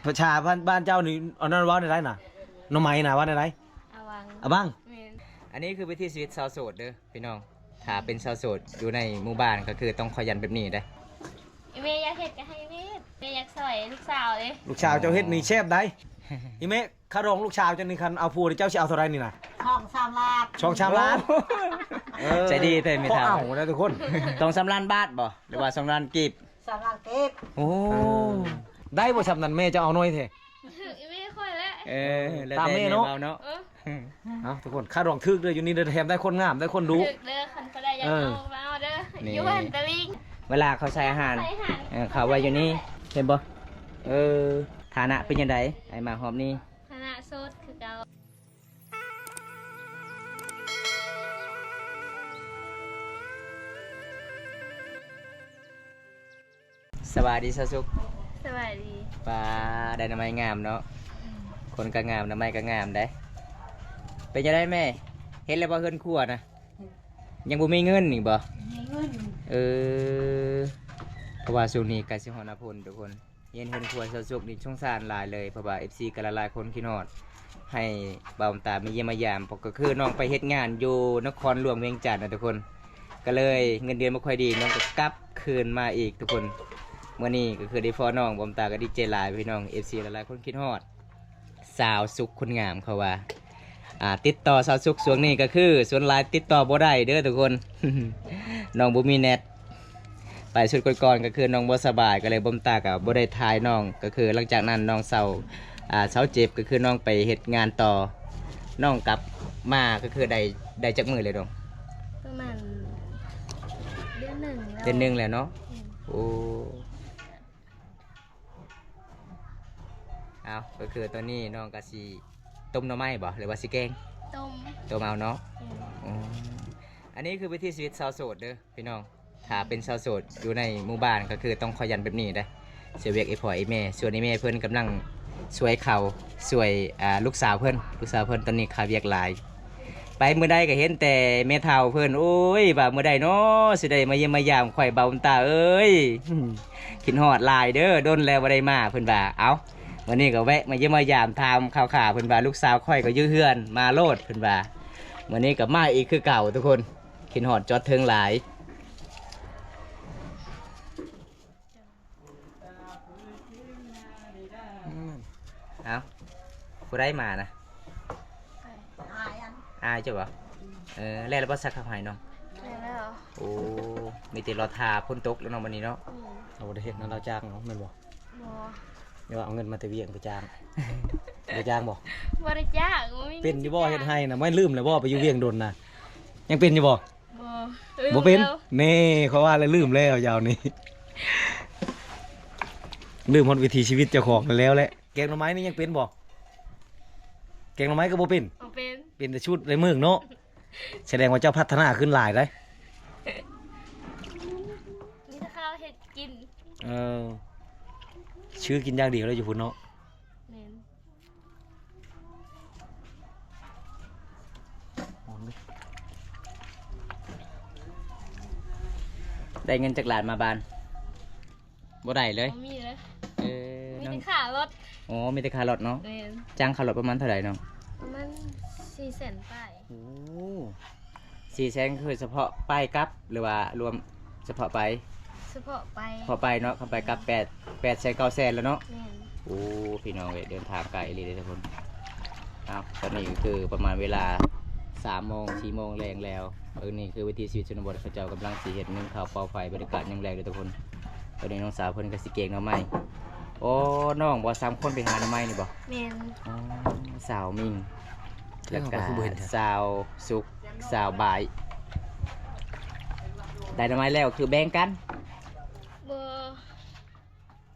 ประชาบ้านเจ้านี่เอานั่นว่าได้น่ะน้องไม้น่ะว่าได้อะบังอันนี้คือวิถีชีวิตชาวโสดเด้อพี่น้องถ้าเป็นชาวโสดอยู่ในหมู่บ้านก็คือต้องขยันแบบนี้ได้เมย์อยากเห็ดก็ให้เมย์อยากสวยลูกสาวเลยลูกชาวเจ้าเฮ็ดนี่เชฟได้อีเมข้ารองลูกชาวเจ้านี่คันเอาผู้เจ้าสิเอาเท่าไรนี่น่ะ2-3 ล้านใจดีแต่ไม่เท่าเอาแล้วทุกคนต้อง3 ล้านบาทบ่หรือว่า2 ล้านกีบ3 ล้านกีบโอ้ได้บ่สำนั้นแม่จะเอาน้อยแท้เมย์ค่อยแล้วตามแม่เนาะเอาทุกคนค่ารองทึกเด้ออยู่นี่เด้อแถมได้คนงามได้คนรู้ทึกเด้อคันก็ได้ยังเอาเด้ออยู่หันตะลิงเวลาเขาใช้อาหารเขาไว้อยู่นี่เห็นบ่ฐานะเป็นยังไงไอ้มาหอมนี่ฐานะโสดคือเก่าสวัสดีสุขสวัสดีปลาได้น้ำไม้งามเนาะคนก็งามน้ำไม้ก็งามได้เป็นยังไงแม่เห็นแล้วบ่เฮือนครัวนะยังบ่มีเงินอีกบ่เพราะว่าช่วงนี้ใกล้สิฮอดหน้าฝนทุกคนเห็นครัวสุขนี่สงสารหลายเลยเพราะว่า FC ก็หลายคนคิดฮอดให้บ่าวตามาเยี่ยมมายามก็คือน้องไปเฮ็ดงานอยู่นครหลวงเวียงจันทน์นะทุกคนก็เลยเงินเดือนบ่ค่อยดีน้องก็กลับคืนมาอีกทุกคนมื่อนี้ก็คือได้ฟอน้องบอมตาก็ดีเจหลายพี่น้อง FC หลายๆคนคิดฮอดสาวสุขคนงามเขาว่าติดต่อสาวสุขส่วนนี้ก็คือส่วนหลายติดต่อบ่ได้เด้อทุกคน น้องบ่มีเน็ตไปสุดก่อนๆก็คือน้องบ่สบายก็เลยบอมตากับบ่ได้ทายน้องก็คือหลังจากนั้นน้องเศร้าเจ็บก็คือน้องไปเฮ็ดงานต่อน้องกลับมาก็คือได้จักมือเลยน้องประมาณเดือนหนึ่งแล้วเนาะโอ้เอาก็คือตัวนี้น้องกะสิต้มหน่อไม้บ่หรือว่าสิแกงต้มเอาเนาะอันนี้คือวิถีชีวิตชาวโสดเด้อพี่น้องถ้าเป็นชาวโสดอยู่ในหมู่บ้านก็คือต้องขยันแบบนี้ได้เสียเวียกไอ้พ่อไอ้แม่ส่วนไอ้แม่เพิ่นกำลังช่วยเขาช่วยลูกสาวเพิ่นตอนนี้ขาเวียกหลายไปเมื่อใดก็เห็นแต่แม่เฒ่าเพิ่นโอ้ยว่าเมื่อใดเนาะสิได้มาเยี่ยมมายามข่อยเบาตาเอ้ยคิดฮอดหลายเด้อโดนแล้วบ่ได้มาเพิ่นว่าเอ้าวันนี้ก็แวะมาเยี่ยมมายามทำข่าวขาเพิ่นว่าลูกสาวค่อยก็ยื้อเฮือนมาโลดเพิ่นว่าวันนี้ก็มาอีกคือเก่าทุกคนขินหอดจอดเทิงหลายเอาผู้ได้มานะอายจ้ะบ่แล้วเราบ่ซักขับหายน้องแล้วโอ้มีแต่รอทาพ่นตกแล้วน้องวันนี้เนาะเราได้เห็นนะเราจ้างเนาะแม่นบ่เดี๋ยวเอาเงินมาแต่เวียงไปจ้างไปจ้างบ่ได้จ้างเป็นอยู่บ่เฮ็ดให้นะไม่ลืมเลยบ่ไปอยู่เวียงโดนนะยังเป็นอยู่บ่บ่เป็นเน่เขาว่าแล้วลืมแล้วยาวนี้ลืมหมดวิถีชีวิตเจ้าของแล้วแหละแกงหน่อไม้นี่ยังเป็นบ่แกงหน่อไม้ก็บ่เป็นแต่ชุดในเมืองเนาะแสดงว่าเจ้าพัฒนาขึ้นหลายได้นี่ถ้าข้าวเฮ็ดกินชื่อกินอย่างเดียวเลยอยู่พุ่นเนาะได้เงินจากหลานมาบานบ่ได้เลยมีเลยมีแต่ค่ารถอ๋อมีแต่ค่ารถเนาะจ้างค่ารถประมาณเท่าไหร่น้องประมาณ400,000ป้ายโอ้400,000คือเฉพาะป้ายกับหรือว่ารวมเฉพาะไปเนาะเข้าไปกับ800,000-900,000แล้วเนาะโอ้พี่น้องเดินทางไกลเลยทุกคนตอนนี้คือประมาณเวลา3 โมง 4 โมงแรงแล้วนี่คือวิถีชีวิตชนบทเขาเจ้ากำลังสีเห็ดนึ่งข้าวเป่าไฟบรรยากาศยังแรงเลยทุกคนตอนนี้น้องสาวเพิ่นก็สิเก่งหน่อไม้โอ้น้องบ่3 คนไปหาหน่อไม้นี่บ่แม่นสาวมิงแล้วก็สาวสุกสาวบายได้หน่อไม้แล้วคือแบ่งกันบ่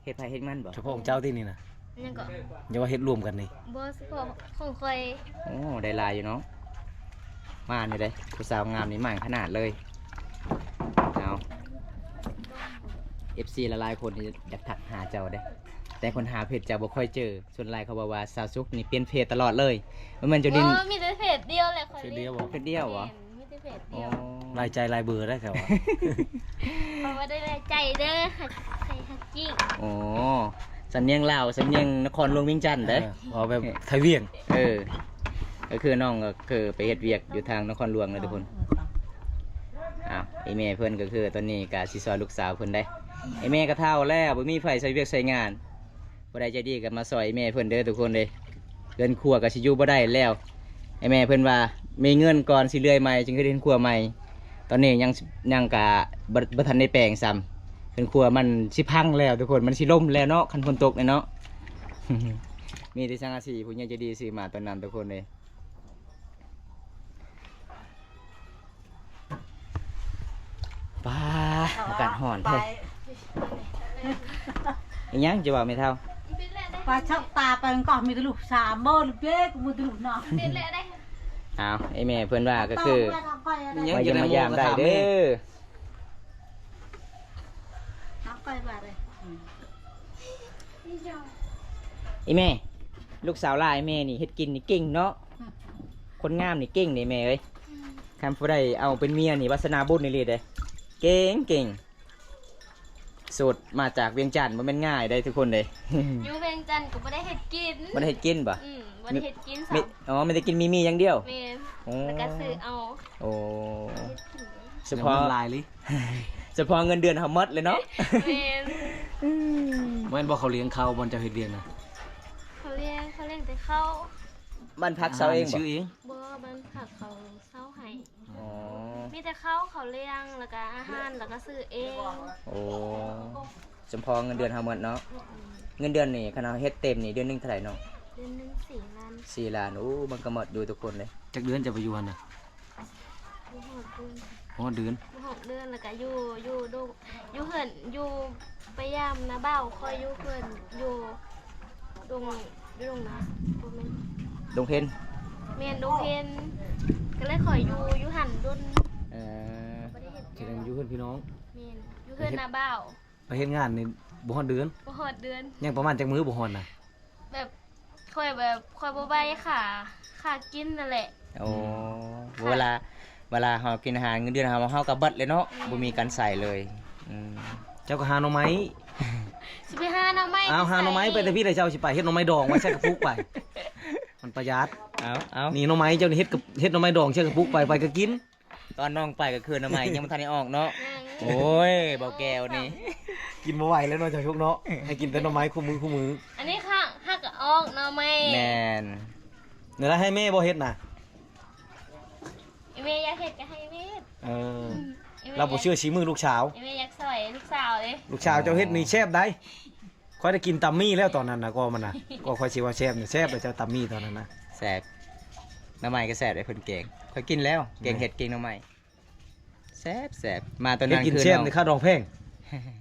เฮ็ดไผเฮ็ดมันบ่เฉพาะของเจ้าที่นี่นะยังก็อย่าว่าเฮ็ดรวมกันนี่บ่เฉพาะของข่อยโอ้ได้ลายอยู่เนาะมาเนี่ยเลยผู้สาวงามนี่มันขนาดเลยเอา FC หลายๆคนอยากถักหาเจ้าได้แต่คนหาเพจเจ้าบ่ค่อยเจอส่วนหลายเขาบอกว่าสาวซุกนี่เปลี่ยนเพจตลอดเลยมันจะดินมีแต่เพจเดียวแหละเพจเดียวบ่เพจเดียวเหรอมีแต่เพจเดียวลายใจลายเบอร์ได้ครับเพราะว่าได้ใจเด้อใครฮักกิ้งโอ้ส สำเนียงลาวสำเนียงนครหลวงเวียงจันทน์เด้ เอาแบบไทยเวียง ก็คือน้องก็คือไปเฮ็ดเวียกอยู่ทางนครหลวงเลยทุกคนอ้าวไอแม่เพิ่นก็คือตอนนี้ก็สิซอยลูกสาวเพิ่นได้ไอแม่ก็เฒ่าแล้วบ่มีไฟใช้เวียกใช้งานบ่ได้ใจดีก็มาซอยไอ้แม่เพิ่นเด้อทุกคนเด้เรือนครัวก็สิอยู่บ่ได้แล้วไอแม่เพิ่นว่ามีเงินก่อนสิเลื่อยใหม่จึงคือเรือนครัวใหม่ตอนนี้ยังกะบ่ทันได้แปลงซ้ำเรือนครัวมันสิพังแล้วทุกคนมันสิล่มแล้วเนาะคันฝนตกเนาะ มีแต่สังกะสีผู้ใหญ่ใจดีซื้อมาตอนนั้นทุกคนเลยป้าอากาศห่อนเท่อีหยังจะบอกไม่เท่า ปลาชักตาไปมันก็มีแตลูก3 มื้อลูกเด็กมีแตลูกน้อย อ้าวไอแม่เพื่อนว่าก็คือ มีหยัง มา จะ เยี่ยม ได้ มายามได้ ถาม เด้ แม่ อ น้ำไปบาดเลย ไอแม่ลูกสาวหลายแม่นี่เฮ็ดกินนี่เก่งเนาะคนงามนี่เก่งนี่แม่เอ้ยคำผู้ใดเอาเป็นเมียนี่วาสนาบุญนี่เลยเด้เก่งสูตรมาจากเวียงจันทน์มันเป็นง่ายได้ทุกคนเลย อยู่เวียงจันทน์ก็บ่ได้เฮ็ดกิน มันเฮ็ดกินป่ะ บ่ได้เฮ็ดกิน ไม่อ๋อไม่ได้กินมีอย่างเดียว แม่น โอ้ แล้วก็ซื้อเอา โอ้ เฮ็ดกิน เฉพาะ น้ำลายลิ เฉพาะเงินเดือนเขาหมดเลยเนาะ แม่น แม่นบ่เขาเลี้ยงเขาบ่เจ้าเฮ็ดเลี้ยงนะ เขาเลี้ยงแต่เขา บ้านพักเสาเองบ่ ชื่อเอง บ่บันผักเขาเซาให้ อ๋อ มีแต่เขาเลี้ยงแล้วก็อาหารแล้วก็ซื้อเอง โอ้เฉพาะเงินเดือนเขาหมดเนาะเงินเดือนนี่คณะเฮ็ดเต็มนี่เดือนหนึงเท่าไหร่เนาะ เดือนหนึง4 ล้าน 4 ล้านโอ้มันก็หมดอยู่ทุกคนเลย จักเดือนจะไปอยู่หั่นน่ะ บ่ฮอดเดือน อ๋อเดือน บ่ฮอดเดือนแล้วก็อยู่ดูอยู่เหินอยู่ไปยามนาบ้าวคอยอยู่เพิ่นอยู่ดงนะบ่แม่น ดงเพ็ญ แม่นดงเพนก็เลยคอยอยู่หันดน เอ่อ บ่ได้เฮ็ด แสดงว่าอยู่เพิ่นพี่น้อง แม่นอยู่เฮือนนาบ้าว ไปเฮ็ดงานนี่บ่ฮอดเดือน บ่ฮอดเดือน ยังประมาณจักมื้อบ่ฮอดน่ะ แบบคอยบ่ใบค่ะกินนั่นแหละ โอ้เวลาเฮากินอาหารเงินเดือนเฮาก็เบิดเลยเนาะบ่มีการใส่เลยอืม เจ้าก็หาหน่อไม้ สิไปหาหน่อไม้ เอาหาหน่อไม้ไปแต่พี่ได้เจ้าสิไปเฮ็ดหน่อไม้ดองไว้ใส่กระปุกไป มันประหยัด เอา นี่หน่อไม้เจ้านี่เฮ็ดหน่อไม้ดองใส่กระปุกไปก็กิน ตอนน้องไปก็คือน้ำไม้ยังบ่ทันได้ออกเนาะ นั่ง โอ้ยเบาแก้วนี่ กินบ่ไหวแล้วเนาะเจ้าชุกเนาะให้กินแต่หน่อไม้คู่มือ อันนี้ค่ะฮักก็ออกหน่อไม้ แม่น เดี๋ยวให้แม่บ่เฮ็ดน่ะ อีเมย์อยากเฮ็ดก็ให้เฮ็ด เออ อีมย์ เราบ่เชื่อชีมือลูกสาว อีเมย์อยากสอยลูกสาวเลย ลูกสาวเจ้าเฮ็ดนี่แซ่บได้ค่อยได้กินตัมมี่แล้วตอนนั้นน่ะก็มันน่ะก็ค่อยสิว่าแซ่บนี่แซ่บเลยเจ้าตัมมี่ตอนนั้นนะ แซ่บน้ำไม้ก็แซ่บได้เพิ่นเก่งค่อยกินแล้วเก่งเฮ็ดเก่งน้ำไม้แซ่บมาตอน เฮ็ด นั้น กิน คือ แซ่บ น้อง นี่ค่าดองแพง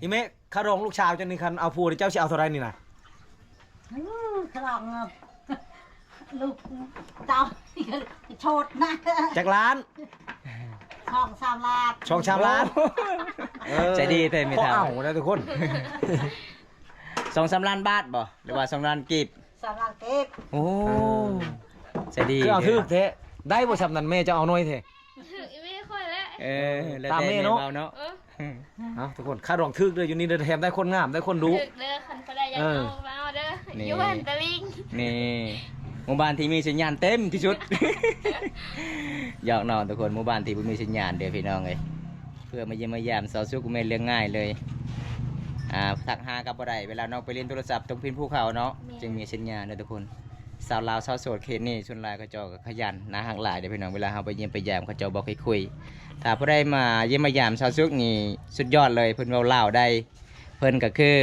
อีแม่ค่าดองลูกสาวเจ้านี่คันเอาผัวนี่เจ้าสิเอาเท่าไหร่นี่น่ะ คลองลูกเจ้าโชดนะ จักล้าน ช่อง3 ล้าน ช่องชามล้านเออ ใจดีแต่ไม่ พอ เท่า เอาได้ทุกคน 2-3 ล้านบาทบ่หรือว่า2ล้านกีบ 3 ล้านเก็บ โอ้ใจดี คือเอาทึกแท้ได้บ่สำนั้นแม่จะเอาน้อยแท้ อีเมย์ค่อยแล้ว เออแล้ว ตาม แต่ แม่เนาะ เบาเนาะ เออ เอาทุกคนค่าดองทึกเด้ออยู่นี่เด้อแถมได้คนงามได้คนรู้ ถึกเด้อคันบ่ได้อยากเอาเด้ออยู่หันตะลิง นี่หมู่บ้านที่มีสัญญาณเต็มที่สุด อยากนอนทุกคนหมู่บ้านที่บ่มีสัญญาณเด้อพี่น้องเอ้ยเพื่อมาเยี่ยมมายามสาวสุกแม่นเรื่องง่ายเลยทักหากับบ่ได้เวลาน้องไปเล่นโทรศัพท์ตรงพินภูเขาเนาะจึงมีสัญญาณเด้อทุกคนสาวลาวสาวโสดเขตนี่ส่วนหลายเขาเจ้าก็ขยันนะหักหลายเด้อพี่น้องเวลาเฮาไปเยี่ยมไปยามเขาเจ้าบ่ค่อยคุยถ้าผู้ใดมาเยี่ยมมายามสาวสุกนี่สุดยอดเลยเพิ่นเว้าลาวได้เพิ่นก็คือ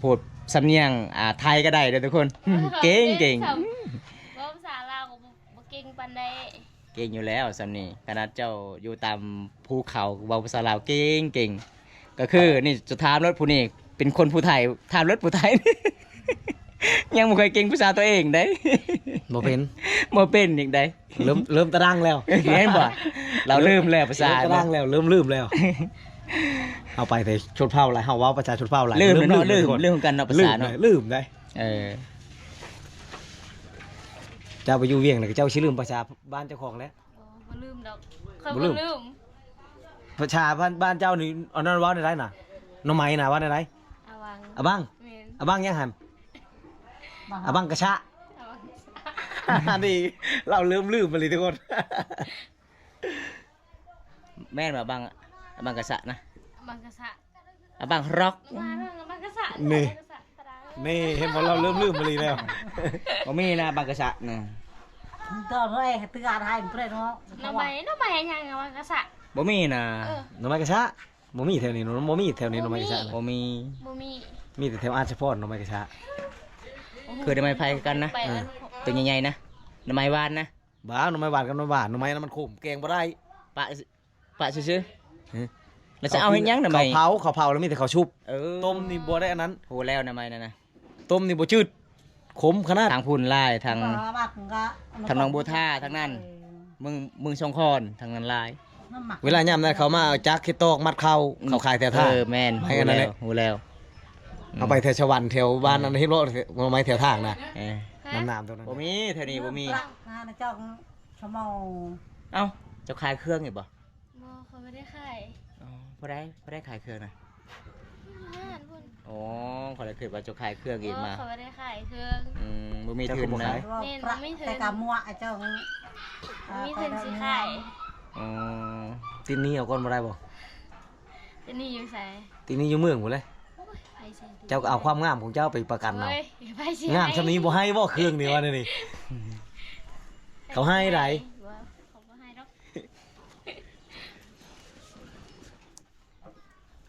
พูดสำเนียงไทยก็ได้เด้อทุกคน เก่ง ว่าภาษาลาวก็บ่เก่งปานใด เก่งอยู่แล้วสำนี่ขนาดเจ้าอยู่ตามภูเขาเว้าภาษาลาวเก่งก็คือนี่จะถามรถผู้นี้เป็นคนผู้ไทยถามรถผู้ไทย ยังบ่เคยเก่งภาษาตัวเองได้ บ่เป็น บ่เป็นอีกได้ เริ่มตะดังแล้ว เห็นบ่เราลืมแล้วภาษา เริ่มตะดังแล้วเริ่มลืมแล้ว เอาไปแต่ชนเผ่าหลายเฮาเว้าประชาชนเผ่าหลาย ลืมเนาะลืม ทุกคน เรื่องของการเนาะภาษาเนาะ ลืมได้ เออ เจ้าไปอยู่เวียงแล้วเจ้าสิลืมประชาบ้านเจ้าของแล้ว บ่ลืมดอกค่อย บ่ บ่ ลืม ลืม ประชาบ้านเจ้านี่เอานั่นเว้าได้น่ะหน่อไม้น่ะว่าได้ อาวัง อะบ้าง แม่น อะบังยังหัน บ้า อะบังกระชะ นี่เราลืมไปเลยทุกคน แม่นมาบังบังกะสะนะ บังกะสะ บังร็อก มาบังกะสะ นี่ บังกะสะตาราง นี่เห็นบอกเราลืมไปเลยแล้ว บ่มีนะบังกะสะนะ ตัวแรกตื่นให้เพื่อนเนาะ น้ำใบยังบังกะสะ บ่มีนะ หน่อไม้กระชะบ่มีแถวนี้หน่อบ่มีแถวนี้หน่อไม้กระชะนะ บ่มี บ่มี มีแต่แถวอาร์เฉพาะหน่อไม้กระชะ คือได้ไม้ไผ่กันนะ ไปอัน ตัวใหญ่ๆนะน้ำไม้หวานนะ บ้าหน่อไม้หวานกับหน่อไม้หวานหน่อไม้นั้นมันขมแกงบ่ได้ ปะซื่อๆแล้วจะเอาเฮ็ดหยังน่ะไม้ เขาเผาแล้วมีแต่เขาชุบ ต้ ต้ ม มนี่บ่ได้อันนั้น โหแล้วน่ะไม้นั่นน่ะ ต้มนี่บ่จืดขมขนาด ทางพุ่นลายทาง บ้าก็ ทางหนองบัวท่าทางนั้นมึงชงคอนทางนั้นลาย น้ำหมัก เวลายามนั้นเขามาเอาจักเฮ็ดตอกมัดเข้าเขาขายแต่ท่า แม่น ให้กันนั่นแหละ หูแล้ว เอาไปแถวชวันแถวบ้านนั้นเฮ็ดบ่หน่อไม้แถวทางนะ เออ น้ำตรงนั้น บ่มีแถวนี้บ่มี นะเจ้าชมเอา เอ้าเจ้าขายเครื่องอยู่บ่ บ่เขาไม่ได้ขาย อ๋อบ่ได้ขายเครื่องนะ ห้านพุ่น อ๋อขอเลยคือว่าเจ้าขายเครื่องอีกมา เขาไม่ได้ขายเครื่อง บ่มีทุนนะ แต่กามัวเจ้า มีเพิ่นสิขาย อ๋อ ตีนนี้เอาก่อนบ่ได้บ่ แต่นี่อยู่ไส ตีนนี้อยู่เมืองหมดเลย โอ้ยไปสิ เจ้าก็เอาความงามของเจ้าไปประกันเอา โอ้ยไปสิ งามซำนี้บ่ให้บ่เครื่องนี่ว่านี่ เขาให้ได บ่เขาบ่ให้ดอก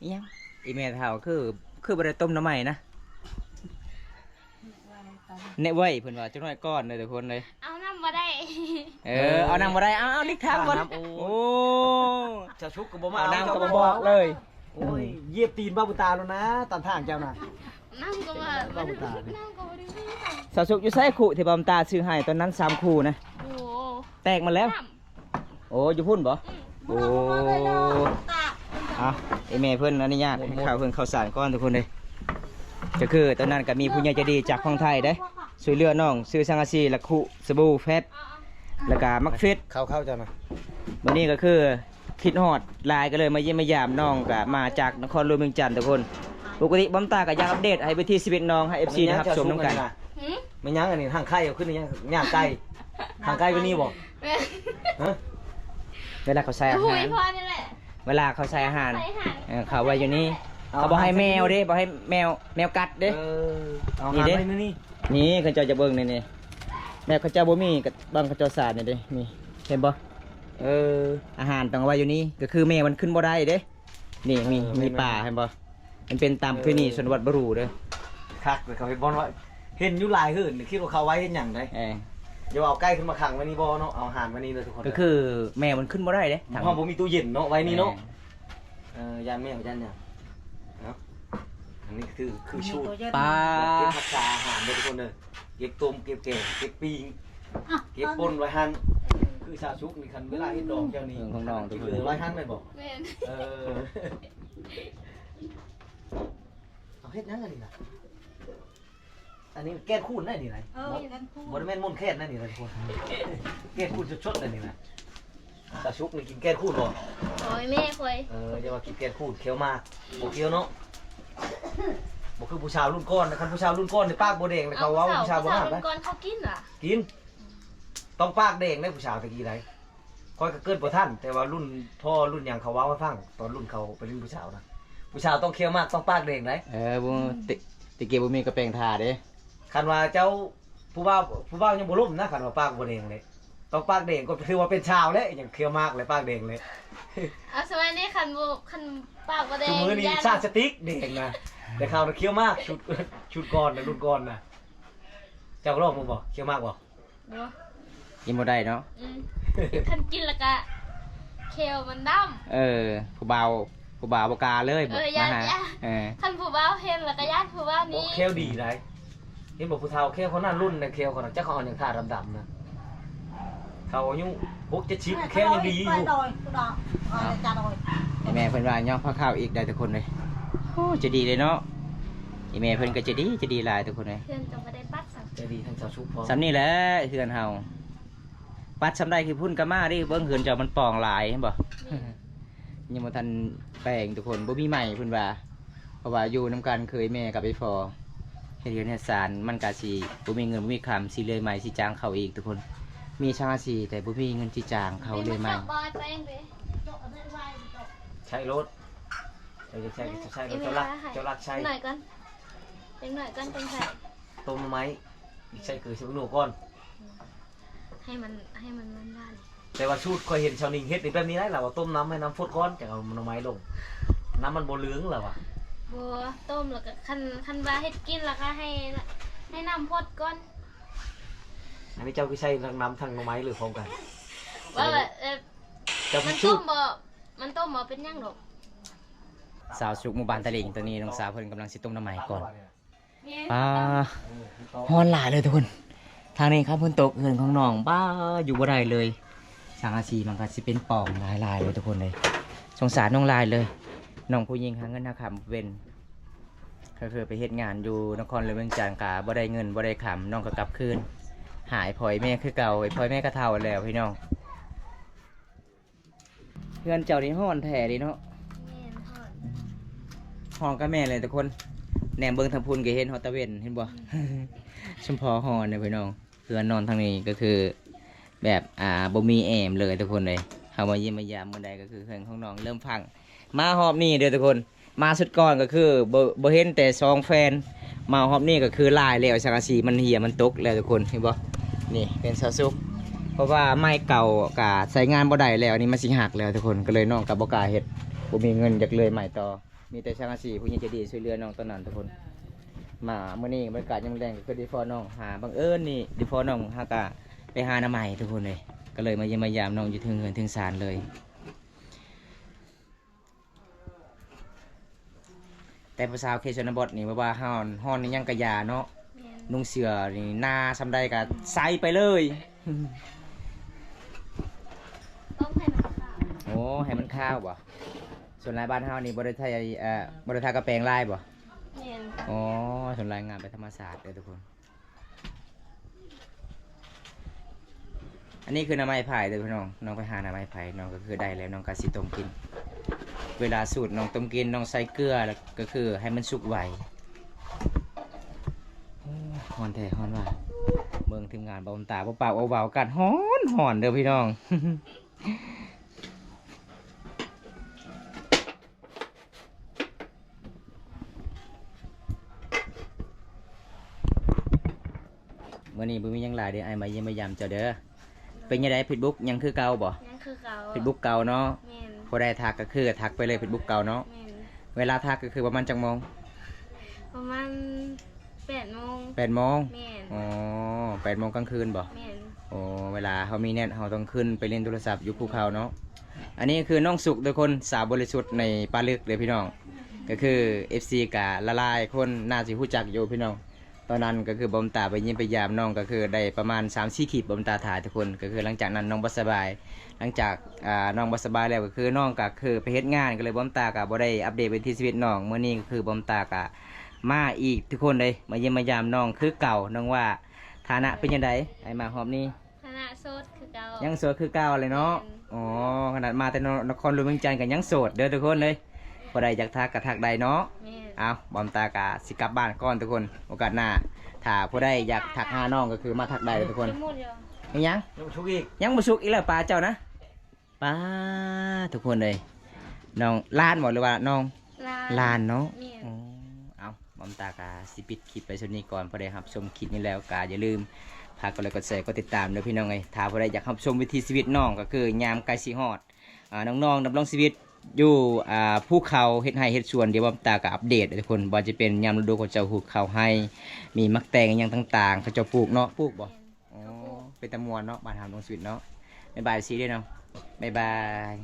อีหยังอีแม่เฒ่าคือบ่ได้ต้มน้ำใหม่นะเนะไว้เพิ่นว่าจักหน่อยก้อนเลยทุกคนเลย เอาน้ำบ่ได้ เอาน้ำบ่ได้เอาลิกทางก่อนโอ้ เจ้าชุกก็บ่มา เอา เอา น้ำ เจ้า ก็ ก็ บ่ บ่ บบ อ อก ก เลย โอ้ยเหยียบตีนบ้าบุตาแล้วนะตามทางเจ้าน่ะ น้ำก็บ่ บ้าบุตานี่ น้ำก็บ่ได้มี สาวสุกอยู่ไสคู่ที่บอมตาซื้อให้ตอนนั้น3คู่นะ โอ้โห แตกมาแล้ว น้ โอ้อยู่พุ่นบ่โอ้อ่ะไอแม่เพิ่นอนุญาตให้ข้าวเพิ่นข้าวสารก้อนทุกคนเลยก็คือตอนนั้นก็มีผู้ใหญ่ใจดีจากฝั่งไทยเด้ช่วยเหลือน้องซื้อสังกะสีและคุสบู่แฟตแล้วก็มักเฟต เข้าเจ้าน่ะ วันนี้ก็คือคิดฮอดลายก็เลยมาเยี่ยมมายามน้องก็มาจากนครหลวงเมืองจันทร์ทุกคนปกติบอมตาก็อยากอัปเดตให้ไปที่11น้องให้ FC นะครับชมน้ำกัน ำหืม ไม่ยั้งอันนี้ทางไข่เอาขึ้นนี่ยังย่างไก่ทางไก่ไปนี่บ่ แม่ ฮะ เวลาเขาใส่อา หุ หาย ร พอนี่แหละ เวลาเขาใส่อาหาร ใส่อาหาร เขาไว้อยู่นี่เขาบอกให้แมวเด้บอกให้แมวกัดเด้ เอา นี่ หา เด้ ไว้นี่นี่ นี่เขาเจ้าจะเบิ่งนี่แม่เขาเจ้าบ่มีกับบางเขาเจ้าสาดนี่เด้นี่เห็นบ่ เออ อาหารต้องเอาไว้อยู่นี่ก็คือแม่มันขึ้นบ่ได้เด้นี่มีป่าเห็นบ่มันเป็นตามพื้นที่ชนวัดบรูเด้อ คักเลยเขาเห็นบอลว่าเห็นอยู่หลายหื่นคิดว่าเขาไว้เห็นหยังได้ เออ อย่าเอาใกล้ขึ้นมาขังไว้นี่บ่เนาะเอาอาหารไว้นี่เลยทุกคน ก็คือแม่มันขึ้นบ่ได้เด้ ห้องผมมีตู้เย็นเนาะไว้นี่เนาะยานแมวยานหยังเนาะอันนี้คือชูด ปลา เก็บรักษาอาหารเลยทุกคนเลยเก็บต้มเก็บแกงเก็บปิ้งเก็บป่นไว้หั่นคือชาวชุกนี่คันเวลาเฮ็ดดอกเจ้านี่ ของน้องทุกคน เหลือไว้หั่นเลยบอก แม่น เอาเฮ็ดหยังอันนี้นะอันนี้แก้คูนได้นี่นะบ่ได้แม่นม่นแค่นนั่นนี่นะทุกคนแก้คูนชดๆนั่นนี่นะชาวชุกนี่กินแก้คูนบ่ โอ้ยแม่คอย อย่าว่ากินแก้คูนเคี้ยวมากบ่เคี้ยวเนาะบ่คือผู้ชาวรุ่นก้อนนะคันผู้ชาวรุ่นก้อนนี่ปากบ่แดงเลยเขาเว้าผู้ชาวบ่ห้าม เป็ นะ นก่อนเขากินเหรอ กินต้องปากแดงได้ผู้ชาวตะกี้ไดคอยก็เกิดบ่ทันแต่ว่ารุ่นพ่อรุ่นหยังเขาเว้าให้ฟังตอนรุ่นเขาเป็นรุ่นผู้ชาวนะผู้ชาวต้องเคี้ยวมากต้องปากแดงได้ บ่ติเกบ่มีกระแปงทาเด้ คันว่าเจ้าผู้บ่าวยังบ่ล่มนะคันว่าปากบ่แดงเลยต้องปากแดงก็ถือว่าเป็นชาวแล้วอย่างเคี้ยวมากเลยปากแดงเลย เอาสมัยนี้คันปากบ่แด คือง มือนี่ชาติสติ๊กแดงนะแต่เขาน่ะเคี้ยวมากชุดก่อนนะรุ่นก่อนนะเจ้าก็ลองมึงบ่เคี้ยวมากบ่ บ่ กินบ่ได้เนาะ คันกินแล้วก็เคลมันดำ ผู้บ่าวบ่กล้าเลยบ่มาหาคันผู้บ่าวเห็นแล้วก็ญาติผู้บ่าว โอ้ นี้ เคี้ยวดีได้เห็นบอกผู้เฒ่าเคี้ยวเขานั่นรุ่นนะเคี้ยวเขาน่ะจักเขาเอาอย่างท่าดำๆนะเขาอายุ60-70เคี้ยวยังดีอยู่ ไปดอยดอกจะดอย แม่เพิ่นว่าย่อพาข้าวอีกได้ทุกคนเลยโอ้จะดีเลยเนาะอีแม่เพิ่นก็จะดีหลายทุกคนเลย เพื่อนจะบ่ได้ปัดสั่ง ใจดีทั้งชาวชุกพร้อม สำนี่แหละเฮือนเฮาปัดสำได้คือพุ่นกะมาดิเบิ่งเฮือนเจ้ามันปองหลายเห็นบ่ ยังบ่ทันแปลงทุกคนบ่มีใหม่เพิ่นว่าเพราะว่าอยู่นํกันเคยแม่กับไอ้พอ เฮ็ดเรือนเฮ็ดสารมันก็สิบ่มีเงินบ่มีคำสิเลยใหม่สิจ้างเขาอีกทุกคนมีช่างอาชีพแต่บ่มีเงินสิจ้างเขาเลยใหม่ บอยไปเองไป ใช้รถเดี๋ยวจะใช้รถเจ้ารักใช้ หน่อยก่อนเป็นหน่อยก่อนเป็นไข่ ต้มไม้ใช้คือชิมนูก่อน ให้มันบ้าน แต่ว่าชูดเคยเห็นชาวนิงเฮ็ดนี่แบบนี้ได้หรอว่าต้มน้ำให้น้ำฟดก้อนจากเอาหน่อไม้ลงน้ำมันโบเหลืองหรอวะ บัวต้มแล้วก็คันว่าเฮ็ดกินแล้วก็ให้น้ำพดก่อน อันนี้เจ้าคือใช้ทั้งน้ำทั้งหน่อไม้หรือพร้อมกัน ว่า เจ้า มั คื น อชู ต้ ด มบ่มันต้มบ่เป็นหยังดอก สาวสุกหมู่บ้านตะลิงตัวนี้น้องสาวเพิ่นกำลังสิต้มน้ำใหม่ก่อนฮ้อนหลายเลยทุกคนทางนี้ครับเพิ่นตกเฮือนของน้องบ้าอยู่บ่ได้เลยช่างอาชีพมันก็สิเป็นป่องหลายๆเลยทุกคนเลยสงสารน้องลายเลยน้องผู้หญิงหาเงินหาคำเว้นก็คือไปเฮ็ดงานอยู่นครหลวงเวียงจันทน์กะบ่ได้เงินบ่ได้คำน้องก็กลับคืนหายพลอยแม่คือเก่าไอ้พลอยแม่ก็เฒ่าแล้วพี่น้องเพื่อนเจ้านี่ฮ้อนแท้ดิเนาะ แม่นทอด ห้องกับแม่เลยทุกคนแหนมเบิงทำพุนก็เห็นฮอตตะเวนเห็นบ่ ชุมพอฮอนเนี่ยพี่น้องเพื่อนนอนทางนี้ก็คือแบบบ่มีแอมเลยทุกคนเลยเข้ามาเยี่ยมมายามเมื่อใดก็คือเพื่อนของน้องเริ่มพังมาหอบนี่เด้อทุกคนมาสุดก่อนก็คือบ่เห็นแต่ซองแฟนมาหอบนี่ก็คือลายแล้วสังกะสีมันเหี่ยมันตกแล้วทุกคนเห็นบ่นี่เป็นซาซุกเพราะว่าไม้เก่ากะใช้งานบ่ได้แล้วอันนี้มันสิหักแล้วทุกคนก็เลยน้องกับบ่กล้าเฮ็ดบ่มีเงินอยากเลยใหม่ต่อ มีแต่ช่างอาชีพผู้หญิงใจะดีช่วยเหลือน้องตอนนั้นทุกคนมาเมื่อนี้บรรยากาศยังแรงก็คือดีฟอน้องหาบังเอิญนี่ดีฟอน้องหากะไปหาหน้าใหม่ทุกคนเลยก็เลยมาเยี่ยมมายามน้องอยู่ถึงเงินถึงศาลเลย แต่ภาษาเคชนบทนี่ว่าฮ้อนนี่ยังกะยาเนาะ แม่น นุ่งเสื้อนี่หน้าซำใดกะใส่ไปเลย ต้มให้มันขาว โอ้ให้มันข้าวบ่ส่วนรายบ้านเฮานี่บ่ได้ทายบ่ได้ทากระแปลงลายบ่ แม่น อ๋อส่วนรายงานไปธรรมศาสตร์เลยทุกคน อันนี้คือน้ำไม้ไผ่เด้อพี่น้อง น้องไปหาน้ำไม้ไผ่น้องก็คือได้แล้วน้องก็สิต้มกิน เวลาสูตรน้องต้มกินน้องใส่เกลือแล้วก็คือให้มันสุกไวโอ้ฮ้อนแท้ฮ้อนว่าเมืองทีมงานเบาตาเปล่าๆเบาๆกันฮ้อนเด้อพี่น้อง มื่อนี้บุมีหยังหลายเด้อไอ้มาเยี่ยมมายามเจ้าเด้อเป็นยังไงเฟซบุ๊กยังคือเก่าบ่ ยังคือเก่า เฟซบุ๊กเก่าเนาะ แม่น พอได้ทักก็คือทักไปเลยเฟซบุ๊กเก่าเนาะ แม่น เวลาทักก็คือประมาณจังโมง ประมาณ8 โมง 8 โมง แม่น อ๋อ8 โมงกลางคืนบ่ แม่น โอ้เวลาเขามีเน็ตเขาต้องขึ้นไปเล่นโทรศัพท์อยู่ภูเขาเนาะอันนี้คือน้องสุกทุกคนสาวบริสุทธิ์ในปลาลึกเลยพี่น้องก็คือ FC กะละลายคนน่าสิฮู้จักอยู่พี่น้องตอนนั้นก็คือบอมตาไปยิ้มไปยามน้องก็คือได้ประมาณ 3-4 คลิปบอมตาถ่ายทุกคนก็คือหลังจากนั้นน้องบ่สบาย หลังจากน้องบ่สบายแล้วก็คือน้องก็คือไปเฮ็ดงานก็เลยบอมตาก็บ่ได้อัปเดตไปที่ชีวิตน้องเมื่อนี้ก็คือบอมตาก็มาอีกทุกคนเลยมาเยี่ยมมายามน้องคือเก่าน้องว่าฐานะเป็นยังไงไอ้มาหอบนี้ คณะโสดคือเก่า ยั ยัง โสดคือเก่าเลยเนาะอ๋อขนาดมาแต่นครหลวงเวียงจันทน์ก็ยังโสดเด้อทุกคนเลยพอได้อยากทักก็ทักได้เนาะ แม่น เอาบอมตากะสิกลับบ้านก่อนทุกคนโอกาสหน้าถ้าผู้ใดอยากทักหาน้องก็คือมาทักได้เลยทุกคน จะหมดอยู่ ยัง ยังชุกอีก ยังบ่สุกอีกแล้วปลาเจ้านะปลาทุกคนเลยน้องล้านบอกหรือว่าน้องลานเนาะ แม่น อ๋อเอาบอมตากะสิปิดคลิปไปชนนี้ก่อนพอได้ครับชมคลิปนี้แล้วกะอย่าลืมพากกดไลค์กดแชร์กดติดตามเด้อพี่น้องเอ้ยถ้าผู้ใดอยากรับชมวิถีชีวิตน้องก็คือยามไกลสิฮอดน้องๆดำรงชีวิตอยู่ภูเขาเฮ็ดไร่เฮ็ดสวนเดี๋ยวบอมตากะอัปเดตทุกคนบ่ว่าจะเป็นยามฤดูเขาเจ้าหุบเขาให้มีมักแตงอหย่างต่างๆเขาเจ้าปลูกเนาะปลูกบ่ อ๋อเป็นตะมวนเนาะบ้านทำลงสวิตเนาะบ๊ายบายซีด้วยเนาะบ๊ายบาย